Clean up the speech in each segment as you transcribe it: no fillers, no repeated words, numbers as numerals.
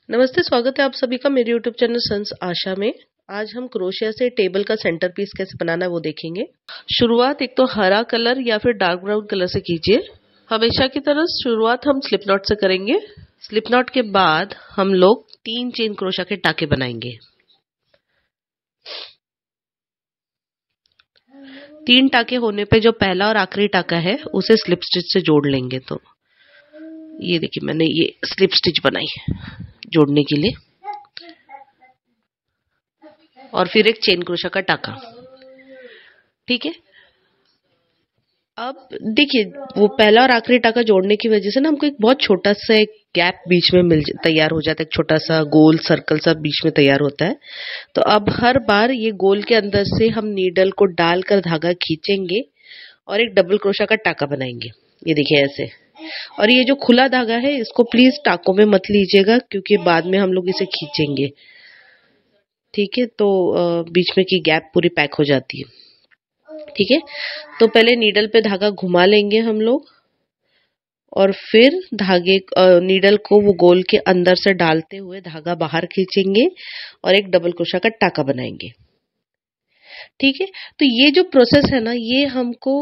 नमस्ते, स्वागत है आप सभी का मेरे यूट्यूब चैनल सन्स आशा में। आज हम क्रोशिया से टेबल का सेंटर पीस कैसे बनाना है वो देखेंगे। शुरुआत एक तो हरा कलर या फिर डार्क ब्राउन कलर से कीजिए। हमेशा की तरह शुरुआत हम स्लिप नॉट से करेंगे। स्लिप नॉट के बाद हम लोग 3 चेन क्रोशिया के टाके बनाएंगे। 3 टाके होने पे जो पहला और आखिरी टाका है उसे स्लिप स्टिच से जोड़ लेंगे। तो ये देखिए मैंने ये स्लिप स्टिच बनाई है जोड़ने के लिए, और फिर एक चेन क्रोशिया का टाका। ठीक है, अब देखिए वो पहला और आखिरी टाका जोड़ने की वजह से ना हमको एक बहुत छोटा सा एक गैप बीच में तैयार हो जाता है। एक छोटा सा गोल सर्कल सा बीच में तैयार होता है। तो अब हर बार ये गोल के अंदर से हम नीडल को डालकर धागा खींचेंगे और एक डबल क्रोशिया का टाका बनाएंगे। ये देखिए ऐसे। और ये जो खुला धागा है इसको प्लीज टाकों में मत लीजिएगा, क्योंकि बाद में हम लोग इसे खींचेंगे। ठीक है, तो बीच में की गैप पूरी पैक हो जाती है। ठीक है, तो पहले नीडल पे धागा घुमा लेंगे हम लोग, और फिर धागे नीडल को वो गोल के अंदर से डालते हुए धागा बाहर खींचेंगे और एक डबल क्रोशिया का टाका बनाएंगे। ठीक है, तो ये जो प्रोसेस है ना ये हमको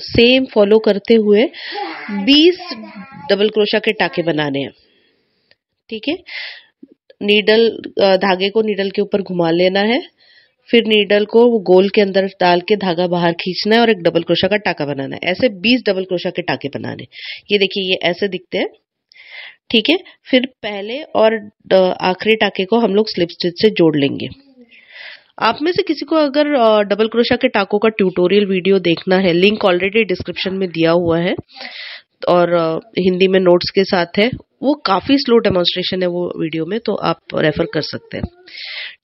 सेम फॉलो करते हुए 20 डबल क्रोशिया के टाके बनाने हैं। ठीक है, नीडल धागे को नीडल के ऊपर घुमा लेना है, फिर नीडल को वो गोल के अंदर डाल के धागा बाहर खींचना है और एक डबल क्रोशिया का टाका बनाना है। ऐसे 20 डबल क्रोशिया के टाके बनाने। ये देखिए ये ऐसे दिखते हैं। ठीक है, फिर पहले और आखिरी टाके को हम लोग स्लिप स्टिच से जोड़ लेंगे। आप में से किसी को अगर डबल क्रोशिया के टाकों का ट्यूटोरियल वीडियो देखना है, लिंक ऑलरेडी डिस्क्रिप्शन में दिया हुआ है और हिंदी में नोट्स के साथ है। वो काफी स्लो डेमोन्स्ट्रेशन है वो वीडियो में, तो आप रेफर कर सकते हैं।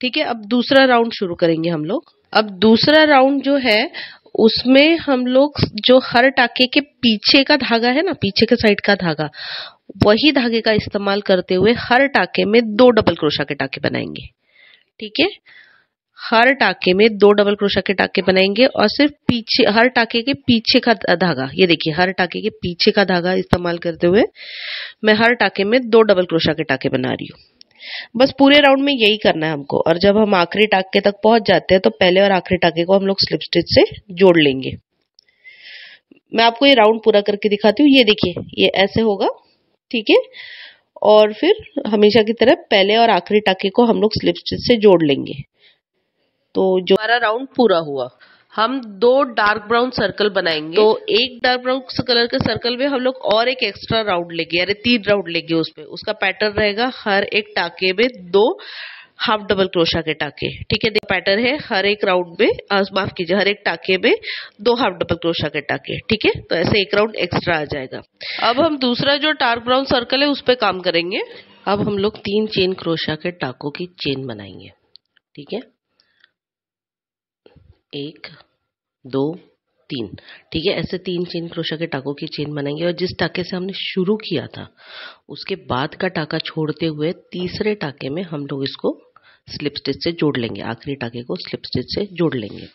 ठीक है, अब दूसरा राउंड शुरू करेंगे हम लोग। अब दूसरा राउंड जो है उसमें हम लोग जो हर टाके के पीछे का धागा है ना, पीछे के साइड का धागा, वही धागे का इस्तेमाल करते हुए हर टाके में 2 डबल क्रोशिया के टाके बनाएंगे। ठीक है, हर टाके में 2 डबल क्रोशिया के टाके बनाएंगे और सिर्फ पीछे हर टाके के पीछे का धागा, ये देखिए हर टाके के पीछे का धागा इस्तेमाल करते हुए मैं हर टाके में 2 डबल क्रोशिया के टाके बना रही हूँ। बस पूरे राउंड में यही करना है हमको। और जब हम आखिरी टाके तक पहुंच जाते हैं तो पहले और आखिरी टाके को हम लोग स्लिप स्टिच से जोड़ लेंगे। मैं आपको ये राउंड पूरा करके दिखाती हूँ। ये देखिए ये ऐसे होगा। ठीक है, और फिर हमेशा की तरह पहले और आखिरी टाके को हम लोग स्लिप स्टिच से जोड़ लेंगे। तो जो हमारा राउंड पूरा हुआ, हम 2 डार्क ब्राउन सर्कल बनाएंगे। तो एक डार्क ब्राउन कलर के सर्कल में हम लोग और एक एक्स्ट्रा राउंड लेंगे, यानी 3 राउंड लेंगे उसपे। उसका पैटर्न रहेगा हर एक टाके में 2 हाफ डबल क्रोशिया के टाके। ठीक है, पैटर्न है हर एक राउंड में, माफ कीजिए, हर एक टाके में 2 हाफ डबल क्रोशिया के टाके। ठीक है, तो ऐसे एक राउंड एक्स्ट्रा आ जाएगा। अब हम दूसरा जो डार्क ब्राउन सर्कल है उस पे काम करेंगे। अब हम लोग 3 चेन क्रोशिया के टाकों की चेन बनाएंगे। ठीक है, 1 2 3। ठीक है, ऐसे 3 चेन क्रोशिया के टाकों की चेन बनाएंगे और जिस टाके से हमने शुरू किया था उसके बाद का टाका छोड़ते हुए तीसरे टाके में हम लोग इसको स्लिप स्टिच से जोड़ लेंगे। आखिरी टाके को स्लिप स्टिच से जोड़ लेंगे।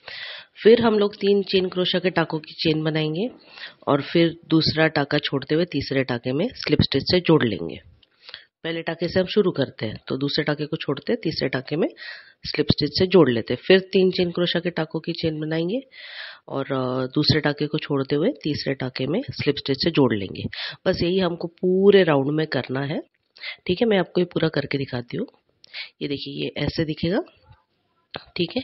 फिर हम लोग 3 चेन क्रोशिया के टाकों की चेन बनाएंगे और फिर दूसरा टाका छोड़ते हुए तीसरे टाके में स्लिप स्टिच से जोड़ लेंगे। पहले टाके से हम शुरू करते हैं तो दूसरे टाके को छोड़ते हैं, तीसरे टाके में स्लिप स्टिच से जोड़ लेते हैं। फिर 3 चेन क्रोशिया के टाकों की चेन बनाएंगे और दूसरे टाके को छोड़ते हुए तीसरे टाके में स्लिप स्टिच से जोड़ लेंगे। बस यही हमको पूरे राउंड में करना है। ठीक है, मैं आपको ये पूरा करके दिखाती हूँ। ये देखिए ये ऐसे दिखेगा। ठीक है,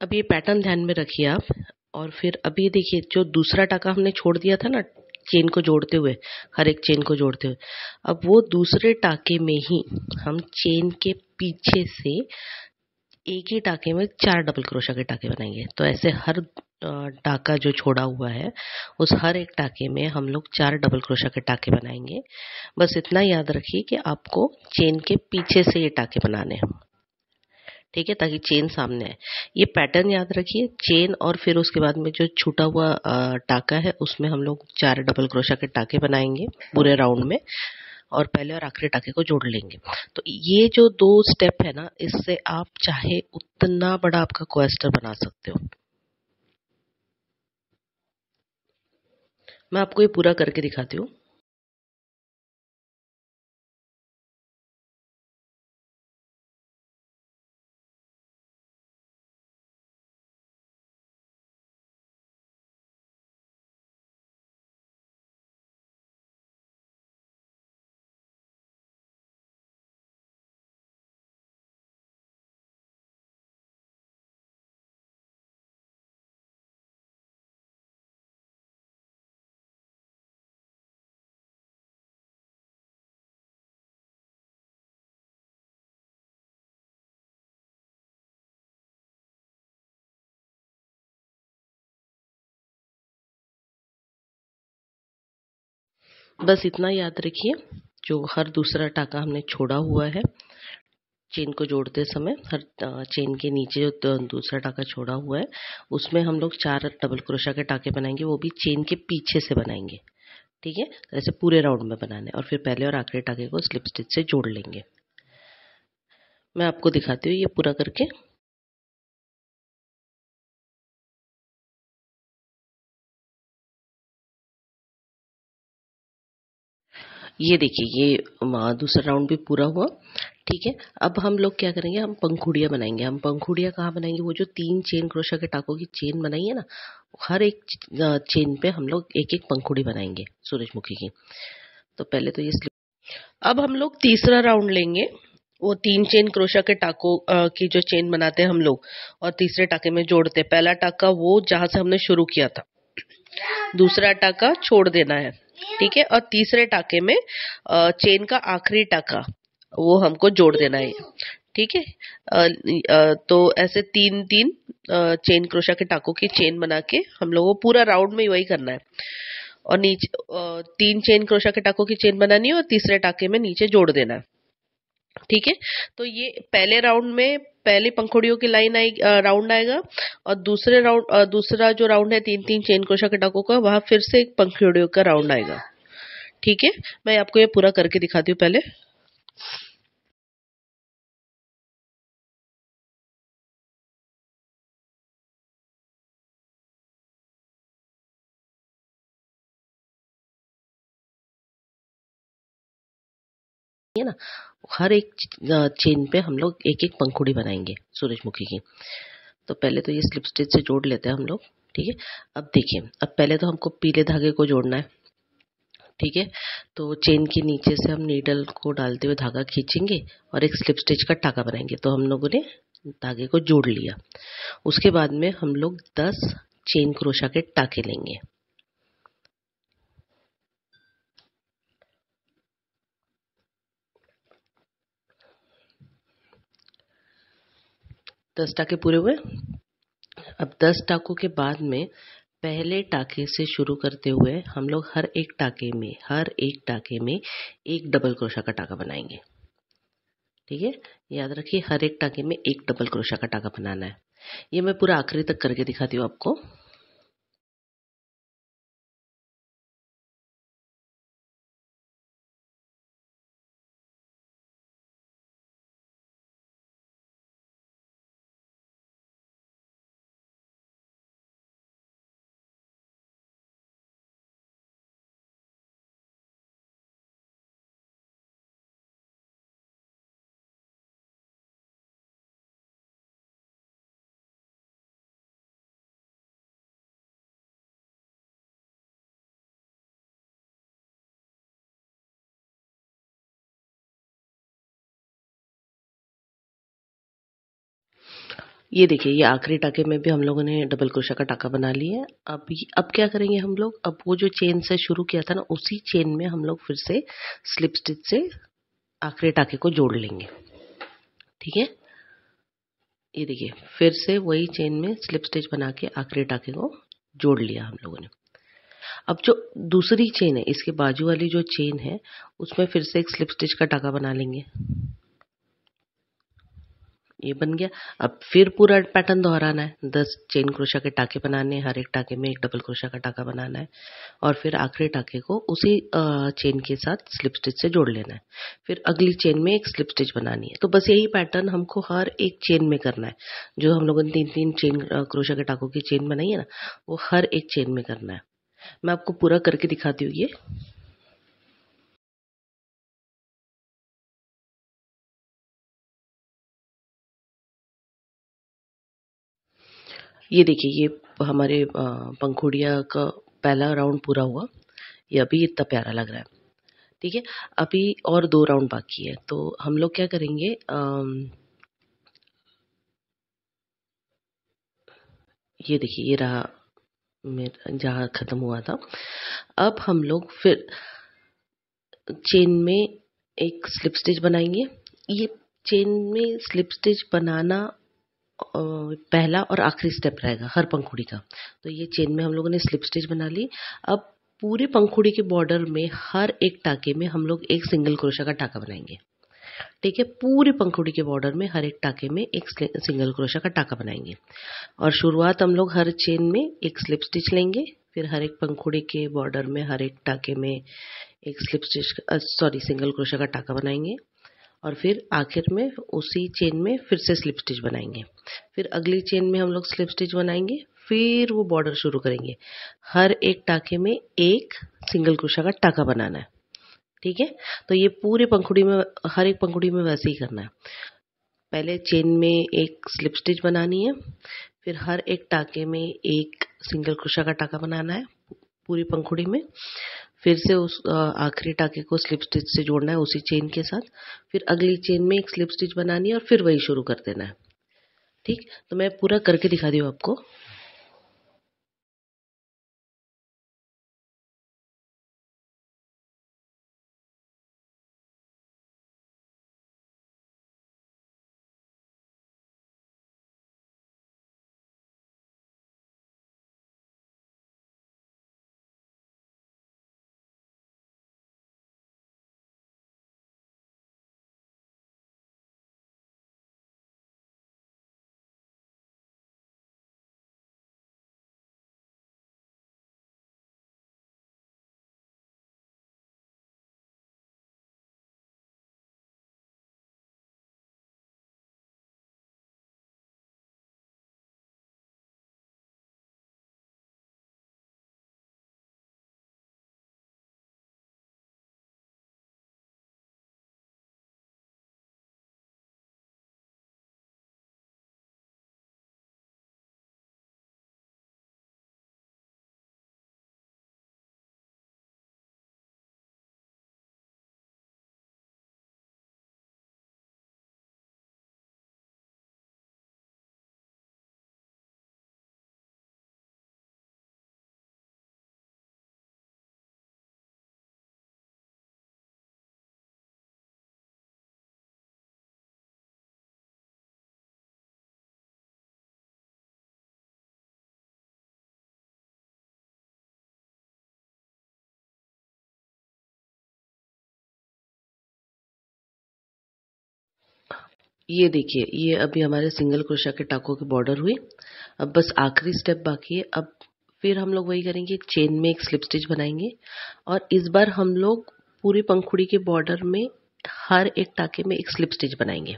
अब ये पैटर्न ध्यान में रखिए आप। और फिर अभी देखिए जो दूसरा टाका हमने छोड़ दिया था ना चेन को जोड़ते हुए, हर एक चेन को जोड़ते हुए, अब वो दूसरे टाके में ही हम चेन के पीछे से एक ही टाके में 4 डबल क्रोशिया के टाके बनाएंगे। तो ऐसे हर टाका जो छोड़ा हुआ है उस हर एक टाके में हम लोग 4 डबल क्रोशिया के टाके बनाएंगे। बस इतना याद रखिए कि आपको चेन के पीछे से ये टाके बनाने हैं। ठीक है, ताकि चेन सामने आए। ये पैटर्न याद रखिए। चेन और फिर उसके बाद में जो छूटा हुआ टाका है उसमें हम लोग 4 डबल क्रोशिया के टाके बनाएंगे पूरे राउंड में और पहले और आखिरी टाके को जोड़ लेंगे। तो ये जो 2 स्टेप है ना, इससे आप चाहे उतना बड़ा आपका क्वेस्टर बना सकते हो। मैं आपको ये पूरा करके दिखाती हूँ। बस इतना याद रखिए, जो हर दूसरा टाका हमने छोड़ा हुआ है चेन को जोड़ते समय, हर चेन के नीचे जो दूसरा टाका छोड़ा हुआ है उसमें हम लोग 4 डबल क्रोशा के टाके बनाएंगे, वो भी चेन के पीछे से बनाएंगे। ठीक है, ऐसे पूरे राउंड में बनाना है और फिर पहले और आखिरी टाके को स्लिप स्टिच से जोड़ लेंगे। मैं आपको दिखाती हूँ ये पूरा करके। ये देखिए, ये दूसरा राउंड भी पूरा हुआ। ठीक है, अब हम लोग क्या करेंगे, हम पंखुड़ियाँ बनाएंगे। हम पंखुड़ियाँ कहाँ बनाएंगे, वो जो 3 चेन क्रोशा के टाकों की चेन बनाई है ना, हर एक चेन पे हम लोग एक एक पंखुड़ी बनाएंगे सूरजमुखी की। तो पहले तो ये अब हम लोग तीसरा राउंड लेंगे। वो 3 चेन क्रोशा के टाकों की जो चेन बनाते हैं हम लोग और तीसरे टाके में जोड़ते हैं। पहला टाका वो जहां से हमने शुरू किया था, दूसरा टाका छोड़ देना है। ठीक है, और तीसरे टाके में चेन का आखिरी टाका वो हमको जोड़ देना है। ठीक है, तो ऐसे 3-3 चेन क्रोशा के टाकों की चेन बना के हम लोगों को पूरा राउंड में वही करना है। और नीचे 3 चेन क्रोशा के टाकों की चेन बनानी है और तीसरे टाके में नीचे जोड़ देना है। ठीक है, तो ये पहले राउंड में पहली पंखुड़ियों की लाइन आई, राउंड आएगा। और दूसरे राउंड, दूसरा जो राउंड है 3-3 चेन क्रोशा के टाकों का, वहां फिर से एक पंखुड़ियों का राउंड आएगा। ठीक है, मैं आपको ये पूरा करके दिखाती हूँ पहले। है ना, हर एक चेन पे हम लोग एक एक पंखुड़ी बनाएंगे सूरजमुखी की। तो पहले तो ये स्लिप स्टिच से जोड़ लेते हैं हम लोग। ठीक है, अब देखिए, अब पहले तो हमको पीले धागे को जोड़ना है। ठीक है, तो चेन के नीचे से हम नीडल को डालते हुए धागा खींचेंगे और एक स्लिप स्टिच का टाका बनाएंगे। तो हम लोगों ने धागे को जोड़ लिया। उसके बाद में हम लोग 10 चेन क्रोशा के टाके लेंगे। दस टाके पूरे हुए। अब 10 टाकों के बाद में पहले टाके से शुरू करते हुए हम लोग हर एक टाके में एक डबल क्रोशा का टाका बनाएंगे। ठीक है, याद रखिए, हर एक टाके में एक डबल क्रोशा का टाका बनाना है। ये मैं पूरा आखिरी तक करके दिखाती हूँ आपको। ये देखिए, ये आखिरी टाके में भी हम लोगों ने डबल क्रोशा का टाका बना लिया है। अब क्या करेंगे हम लोग, अब वो जो चेन से शुरू किया था ना, उसी चेन में हम लोग फिर से स्लिप स्टिच से आखिरी टाके को जोड़ लेंगे। ठीक है, ये देखिए, फिर से वही चेन में स्लिप स्टिच बना के आखिरी टाके को जोड़ लिया हम लोगों ने। अब जो दूसरी चेन है, इसके बाजू वाली जो चेन है, उसमें फिर से एक स्लिप स्टिच का टाका बना लेंगे। ये बन गया। अब फिर पूरा पैटर्न दोहराना है। 10 चेन क्रोशा के टाके बनाने हैं, हर एक टाके में एक डबल क्रोशा का टाका बनाना है और फिर आखिरी टाके को उसी चेन के साथ स्लिप स्टिच से जोड़ लेना है। फिर अगली चेन में एक स्लिप स्टिच बनानी है। तो बस यही पैटर्न हमको हर एक चेन में करना है। जो हम लोगों ने 3-3 चेन क्रोशा के टाकों की चेन बनाई है ना, वो हर एक चेन में करना है। मैं आपको पूरा करके दिखाती हूँ ये देखिए, ये हमारे पंखुड़िया का पहला राउंड पूरा हुआ। ये अभी इतना प्यारा लग रहा है। ठीक है, अभी और 2 राउंड बाकी है। तो हम लोग क्या करेंगे, ये देखिए, ये रहा मेरा जहाँ खत्म हुआ था। अब हम लोग फिर चेन में एक स्लिप स्टिच बनाएंगे। ये चेन में स्लिप स्टिच बनाना पहला और आखिरी स्टेप रहेगा हर पंखुड़ी का। तो ये चेन में हम लोगों ने स्लिप स्टिच बना ली। अब पूरे पंखुड़ी के बॉर्डर में हर एक टाके में हम लोग एक सिंगल क्रोशा का टाका बनाएंगे। ठीक है, पूरे पंखुड़ी के बॉर्डर में हर एक टाके में एक सिंगल क्रोशा का टाका बनाएंगे। और शुरुआत हम लोग हर चेन में एक स्लिप स्टिच लेंगे, फिर हर एक पंखुड़ी के बॉर्डर में हर एक टाके में एक सिंगल क्रोशा का टाका बनाएंगे। और फिर आखिर में उसी चेन में फिर से स्लिप स्टिच बनाएंगे। फिर अगली चेन में हम लोग स्लिप स्टिच बनाएंगे, फिर वो बॉर्डर शुरू करेंगे। हर एक टाके में एक सिंगल क्रोशा का टाका बनाना है। ठीक है, तो ये पूरे पंखुड़ी में, हर एक पंखुड़ी में वैसे ही करना है। पहले चेन में एक स्लिप स्टिच बनानी है, फिर हर एक टाके में एक सिंगल क्रोशा का टाका बनाना है पूरी पंखुड़ी में। फिर से उस आखिरी टाके को स्लिप स्टिच से जोड़ना है उसी चेन के साथ। फिर अगली चेन में एक स्लिप स्टिच बनानी है और फिर वही शुरू कर देना है। ठीक, तो मैं पूरा करके दिखा दी हूँ आपको। ये देखिए, ये अभी हमारे सिंगल क्रोशा के टाकों की बॉर्डर हुई। अब बस आखिरी स्टेप बाकी है। अब फिर हम लोग वही करेंगे, एक चेन में एक स्लिप स्टिच बनाएंगे और इस बार हम लोग पूरी पंखुड़ी के बॉर्डर में हर एक टाके में एक स्लिप स्टिच बनाएंगे।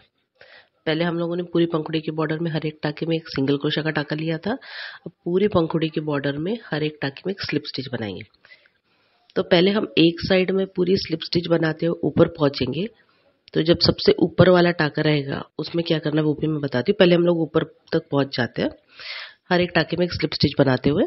पहले हम लोगों ने पूरी पंखुड़ी के बॉर्डर में हर एक टाके में एक सिंगल क्रोशा का टाका लिया था। अब पूरी पंखुड़ी के बॉर्डर में हर एक टाके में एक स्लिप स्टिच बनाएंगे। तो पहले हम एक साइड में पूरी स्लिप स्टिच बनाते हुए ऊपर पहुंचेंगे। तो जब सबसे ऊपर वाला टाका रहेगा उसमें क्या करना है वो भी मैं बताती हूँ। पहले हम लोग ऊपर तक पहुंच जाते हैं हर एक टाके में एक स्लिप स्टिच बनाते हुए।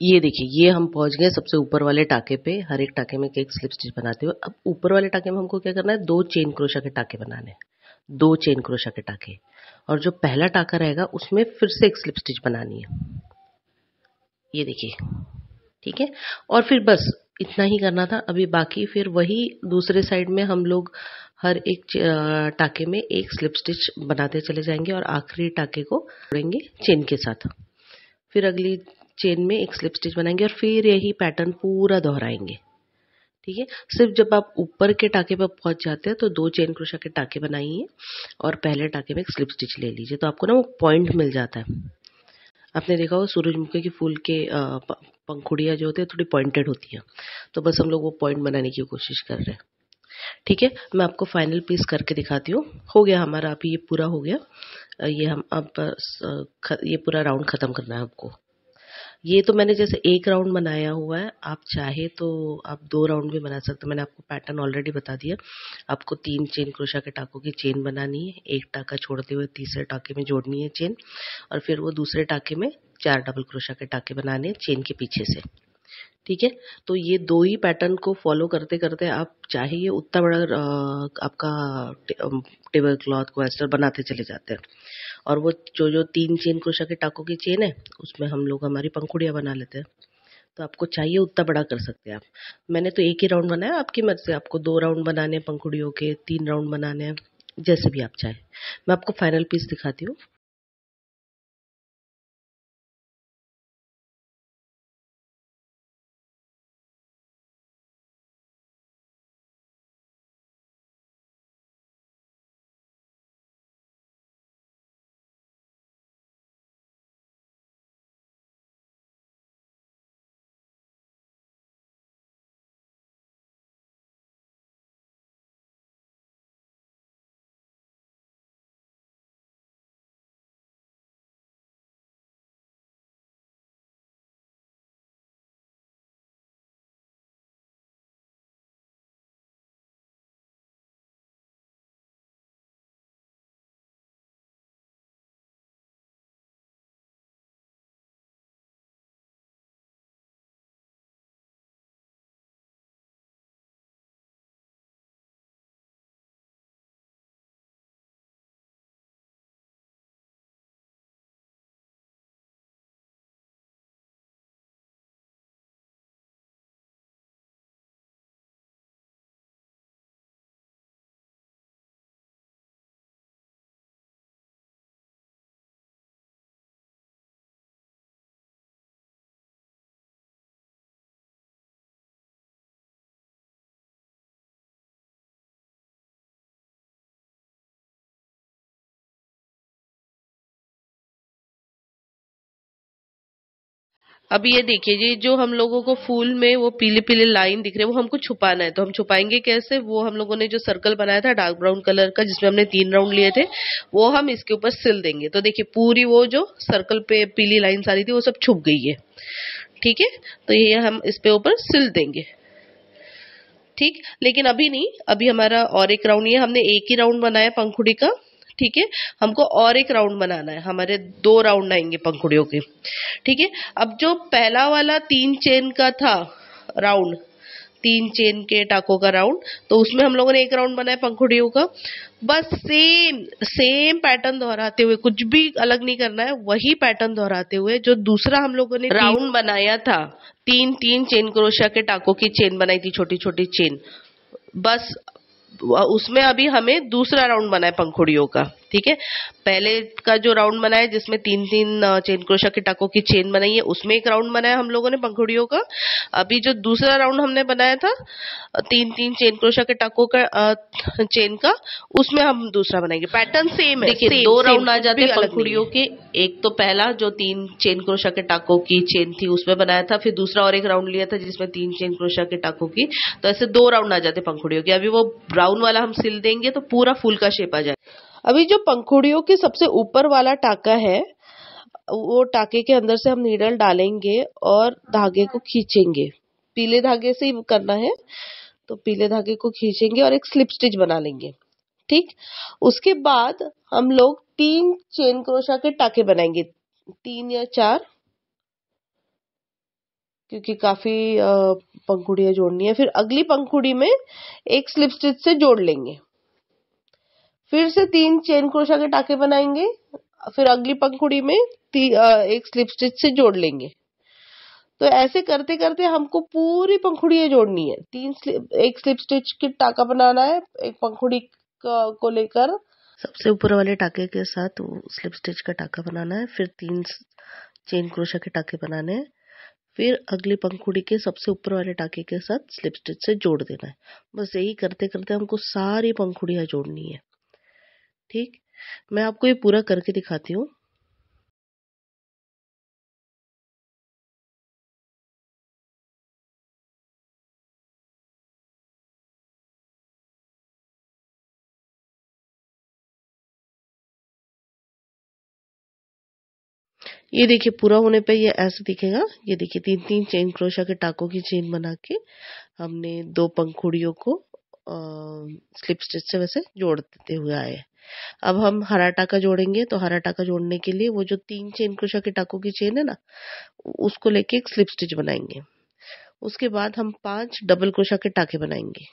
ये देखिए, ये हम पहुंच गए सबसे ऊपर वाले टाके पे, हर एक टाके में एक स्लिप स्टिच बनाते हुए। अब ऊपर वाले टाके में हमको क्या करना है, दो चेन क्रोशा के टाके बनाने हैं, दो चेन क्रोशा के टाके। और जो पहला टाका रहेगा उसमें फिर से एक स्लिप स्टिच बनानी है। ये देखिए, ठीक है। और फिर बस इतना ही करना था। अभी बाकी फिर वही दूसरे साइड में हम लोग हर एक टाके में एक स्लिप स्टिच बनाते चले जाएंगे और आखिरी टाके को जोड़ेंगे चेन के साथ। फिर अगली चेन में एक स्लिप स्टिच बनाएंगे और फिर यही पैटर्न पूरा दोहराएंगे। ठीक है, सिर्फ जब आप ऊपर के टाके पर पहुंच जाते हैं तो दो चेन क्रोशा के टाके बनाइए और पहले टाके में एक स्लिप स्टिच ले लीजिए, तो आपको ना वो पॉइंट मिल जाता है। आपने देखा होगा सूरजमुखी के फूल के पंखुड़ियाँ जो होती है थोड़ी पॉइंटेड होती है, तो बस हम लोग वो पॉइंट बनाने की कोशिश कर रहे हैं। ठीक है, मैं आपको फाइनल पीस करके दिखाती हूँ। हो गया हमारा, अभी ये पूरा हो गया। ये हम अब ये पूरा राउंड खत्म करना है आपको। ये तो मैंने जैसे एक राउंड बनाया हुआ है, आप चाहे तो आप दो राउंड भी बना सकते हो। मैंने आपको पैटर्न ऑलरेडी बता दिया। आपको तीन चेन क्रोशा के टाकों की चेन बनानी है, एक टाका छोड़ते हुए तीसरे टाके में जोड़नी है चेन, और फिर वो दूसरे टाके में चार डबल क्रोशा के टाके बनाने हैं चेन के पीछे से। ठीक है, तो ये दो ही पैटर्न को फॉलो करते करते आप चाहे ये उतना बड़ा आपका टेबल क्लॉथ को एस्टर बनाते चले जाते हैं। और वो जो जो 3 चेन क्रोशा के टाकों की चेन है, उसमें हम लोग हमारी पंखुड़ियाँ बना लेते हैं। तो आपको चाहिए उतना बड़ा कर सकते हैं आप। मैंने तो एक ही राउंड बनाया, आपकी मर्जी, आपको 2 राउंड बनाने हैं पंखुड़ियों के, 3 राउंड बनाने हैं, जैसे भी आप चाहें। मैं आपको फाइनल पीस दिखाती हूँ। अब ये देखिए, ये जो हम लोगों को फूल में वो पीले पीले लाइन दिख रहे हैं, वो हमको छुपाना है। तो हम छुपाएंगे कैसे? वो हम लोगों ने जो सर्कल बनाया था डार्क ब्राउन कलर का, जिसमें हमने 3 राउंड लिए थे, वो हम इसके ऊपर सिल देंगे। तो देखिए, पूरी वो जो सर्कल पे पीली लाइन सारी थी, वो सब छुप गई है। ठीक है, तो ये हम इस पे ऊपर सिल देंगे। ठीक, लेकिन अभी नहीं, अभी हमारा और एक राउंड, ये हमने एक ही राउंड बनाया पंखुड़ी का। ठीक है, हमको और एक राउंड बनाना है, हमारे 2 राउंड आएंगे पंखुड़ियों के। ठीक है, अब जो पहला वाला 3 चेन का था राउंड, 3 चेन के टाकों का राउंड, तो उसमें हम लोगों ने एक राउंड बनाया पंखुड़ियों का। बस सेम सेम पैटर्न दोहराते हुए, कुछ भी अलग नहीं करना है, वही पैटर्न दोहराते हुए जो दूसरा हम लोगों ने राउंड बनाया था, 3 चेन क्रोशिया के टाकों की चेन बनाई थी, छोटी छोटी चेन, बस उसमें अभी हमें दूसरा राउंड बना है पंखुड़ियों का। ठीक है, पहले का जो राउंड बनाया जिसमें 3 चेन क्रोशा के टाकों की चेन बनाई है, उसमें एक राउंड बनाया हम लोगों ने पंखुड़ियों का। अभी जो दूसरा राउंड हमने बनाया था 3 चेन क्रोशा के टाकों का चेन का, उसमें हम दूसरा बनाएंगे। पैटर्न सेम है। देखिए, 2 राउंड आ जाते हैं पंखुड़ियों के। एक तो पहला जो 3 चेन क्रोशा के टाकों की चेन थी उसमें बनाया था, फिर दूसरा और एक राउंड लिया था जिसमें 3 चेन क्रोशा के टाकों की, तो ऐसे 2 राउंड आ जाते पंखुड़ियों के। अभी वो ब्राउन वाला हम सिल देंगे तो पूरा फूल का शेप आ जाए। अभी जो पंखुड़ियों के सबसे ऊपर वाला टाका है, वो टाके के अंदर से हम नीडल डालेंगे और धागे को खींचेंगे। पीले धागे से ही करना है, तो पीले धागे को खींचेंगे और एक स्लिप स्टिच बना लेंगे। ठीक, उसके बाद हम लोग 3 चेन क्रोशा के टाके बनाएंगे, 3 या 4, क्योंकि काफी पंखुड़ियां जोड़नी है। फिर अगली पंखुड़ी में एक स्लिप स्टिच से जोड़ लेंगे, फिर से 3 चेन क्रोशा के टाके बनाएंगे, फिर अगली पंखुड़ी में एक स्लिप स्टिच से जोड़ लेंगे। तो ऐसे करते करते हमको पूरी पंखुड़ियां जोड़नी है। एक स्लिप स्टिच की टाका बनाना है एक पंखुड़ी को लेकर, सबसे ऊपर वाले टाके के साथ स्लिप स्टिच का टाका बनाना है, फिर 3 चेन क्रोशा के टाके बनाने हैं, फिर अगली पंखुड़ी के सबसे ऊपर वाले टाके के साथ स्लिप स्टिच से जोड़ देना है। बस यही करते करते हमको सारी पंखुड़ियां जोड़नी है। ठीक, मैं आपको ये पूरा करके दिखाती हूँ। ये देखिए, पूरा होने पे ये ऐसे दिखेगा। ये देखिए, 3 चेन क्रोशा के टाकों की चेन बना के हमने 2 पंखुड़ियों को स्लिप स्टिच से वैसे जोड़ देते हुए आए। अब हम हरा टाका जोड़ेंगे। तो हरा टाका जोड़ने के लिए वो जो 3 चेन क्रोशा के टाकों की चेन है ना, उसको लेके एक स्लिप स्टिच बनाएंगे। उसके बाद हम 5 डबल क्रोशा के टाके बनाएंगे,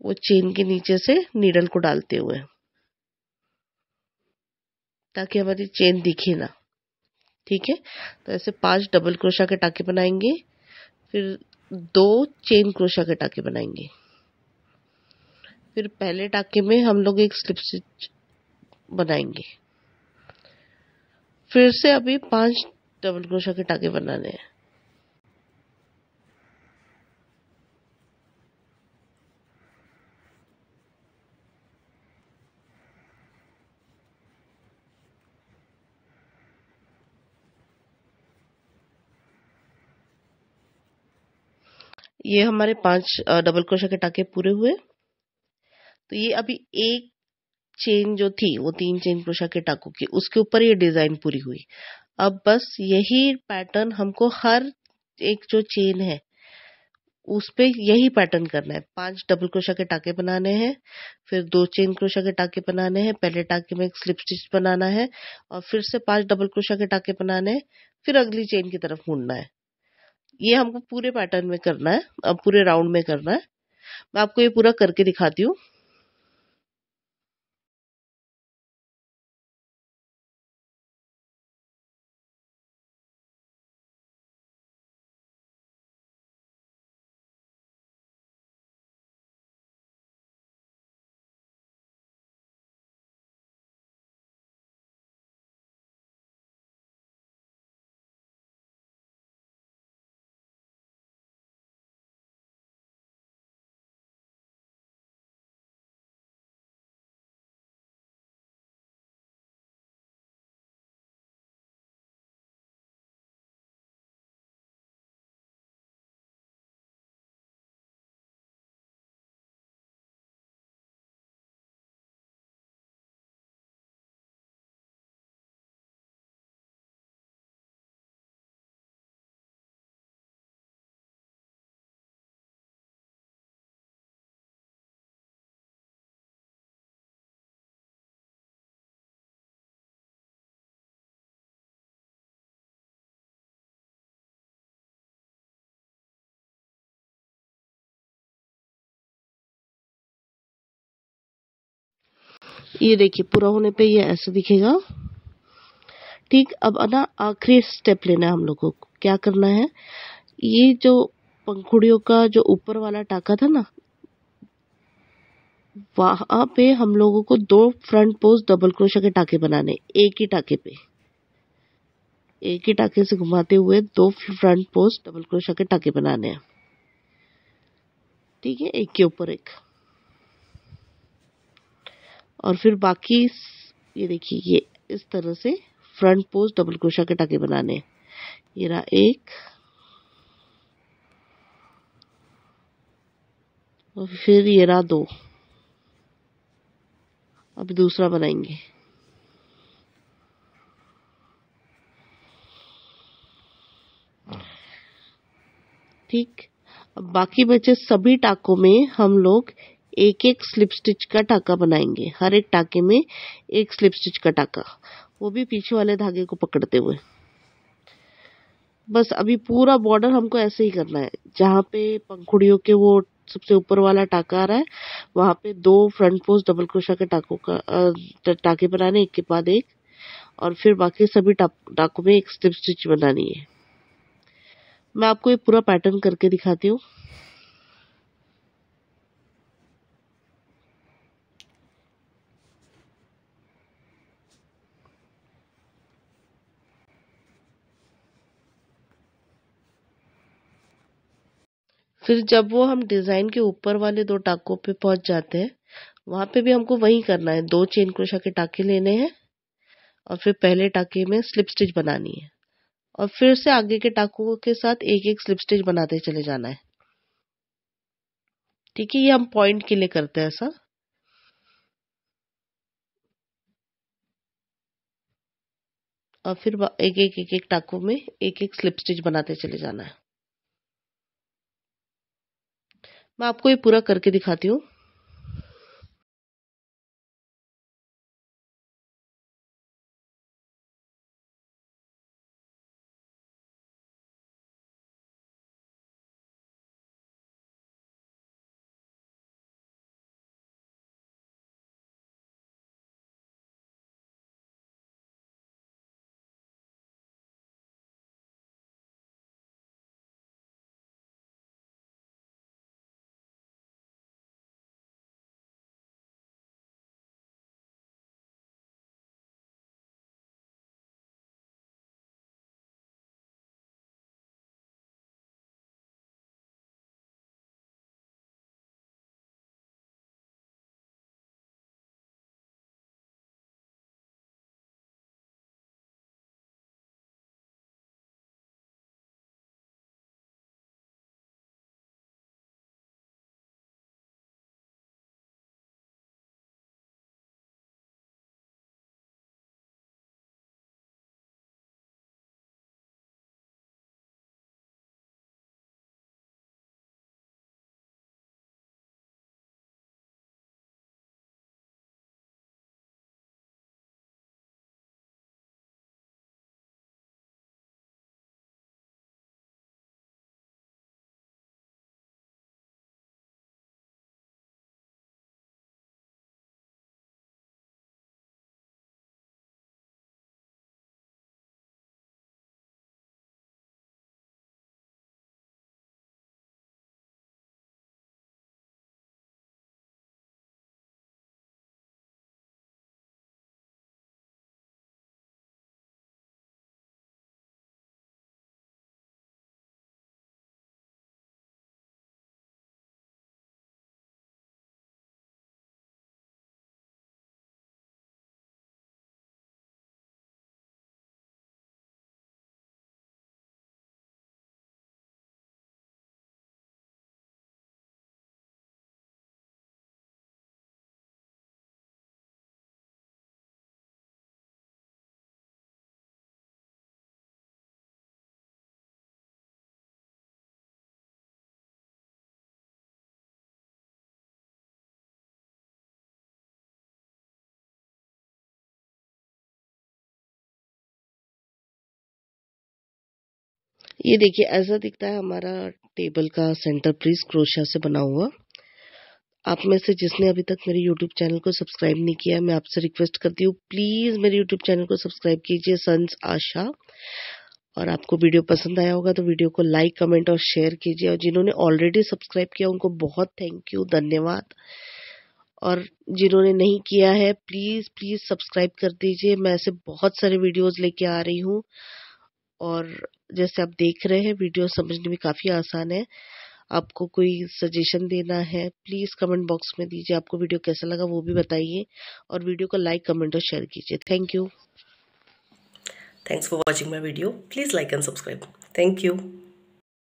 वो चेन के नीचे से नीडल को डालते हुए। ताकि हमारी चेन दिखे ना। ठीक है, तो ऐसे 5 डबल क्रोशा के टाके बनाएंगे, फिर 2 चेन क्रोशा के टाके बनाएंगे। फिर पहले टाके में हम लोग एक स्लिप स्टिच बनाएंगे। फिर से अभी 5 डबल क्रोशा के टाके बनाने हैं। ये हमारे 5 डबल क्रोशा के टाके पूरे हुए। तो ये अभी एक चेन जो थी वो 3 चेन क्रोशा के टाकों की, उसके ऊपर ये डिजाइन पूरी हुई। अब बस यही पैटर्न हमको हर एक जो चेन है उस पे यही पैटर्न करना है। 5 डबल क्रोशा के टाके बनाने हैं, फिर 2 चेन क्रोशा के टाके बनाने हैं, पहले टाके में एक स्लिप स्टिच बनाना है और फिर से 5 डबल क्रोशा के टाके बनाने हैं, फिर अगली चेन की तरफ मुड़ना है। ये हमको पूरे पैटर्न में करना है, अब पूरे राउंड में करना है। मैं आपको ये पूरा करके दिखाती हूँ। ये देखिए पूरा होने पे ये ऐसे दिखेगा। ठीक, अब ना आखिरी स्टेप लेना है हम लोगों को। क्या करना है, ये जो पंखुड़ियों का जो ऊपर वाला टाका था ना, वहां पे हम लोगों को 2 फ्रंट पोस्ट डबल क्रोशा के टाके बनाने, एक ही टाके पे, एक ही टाके से घुमाते हुए 2 फ्रंट पोस्ट डबल क्रोशा के टाके बनाने हैं। ठीक है, एक के ऊपर एक। और फिर बाकी ये देखिए, ये इस तरह से फ्रंट पोस्ट डबल क्रोशा के टाके बनाने हैं। ये रहा एक, और फिर ये रहा 2। अब दूसरा बनाएंगे। ठीक, अब बाकी बचे सभी टाकों में हम लोग एक एक स्लिप स्टिच का टाका बनाएंगे। हर एक टाके में एक स्लिप स्टिच का टाका, वो भी पीछे वाले धागे को पकड़ते हुए। बस अभी पूरा बॉर्डर हमको ऐसे ही करना है। जहाँ पे पंखुड़ियों के वो सबसे ऊपर वाला टाका आ रहा है, वहां पे 2 फ्रंट पोस्ट डबल क्रोशा के टाके बनाने, एक के बाद एक। और फिर बाकी सभी टाकों में एक स्लिप स्टिच बनानी है। मैं आपको ये पूरा पैटर्न करके दिखाती हूँ। फिर जब वो हम डिजाइन के ऊपर वाले 2 टाकों पे पहुंच जाते हैं, वहां पे भी हमको वही करना है। 2 चेन क्रोशा के टाके लेने हैं और फिर पहले टाके में स्लिप स्टिच बनानी है और फिर से आगे के टाकों के साथ एक एक स्लिप स्टिच बनाते चले जाना है। ठीक है, ये हम पॉइंट के लिए करते हैं ऐसा। और फिर एक एक टाकों में एक एक स्लिप स्टिच बनाते चले जाना है। मैं आपको ये पूरा करके दिखाती हूँ। ये देखिए ऐसा दिखता है हमारा टेबल का सेंटर पीस क्रोशा से बना हुआ। आप में से जिसने अभी तक मेरे YouTube चैनल को सब्सक्राइब नहीं किया, मैं आपसे रिक्वेस्ट करती हूँ प्लीज मेरे YouTube चैनल को सब्सक्राइब कीजिए, सन्स आशा। और आपको वीडियो पसंद आया होगा तो वीडियो को लाइक, कमेंट और शेयर कीजिए। और जिन्होंने ऑलरेडी सब्सक्राइब किया उनको बहुत थैंक यू, धन्यवाद। और जिन्होंने नहीं किया है प्लीज प्लीज सब्सक्राइब कर दीजिए। मैं ऐसे बहुत सारे वीडियोस लेके आ रही हूँ और जैसे आप देख रहे हैं वीडियो समझने में काफी आसान है। आपको कोई सजेशन देना है प्लीज कमेंट बॉक्स में दीजिए। आपको वीडियो कैसा लगा वो भी बताइए और वीडियो को लाइक, कमेंट और शेयर कीजिए। Thank you. Thanks for watching my video. Please like and subscribe. Thank you.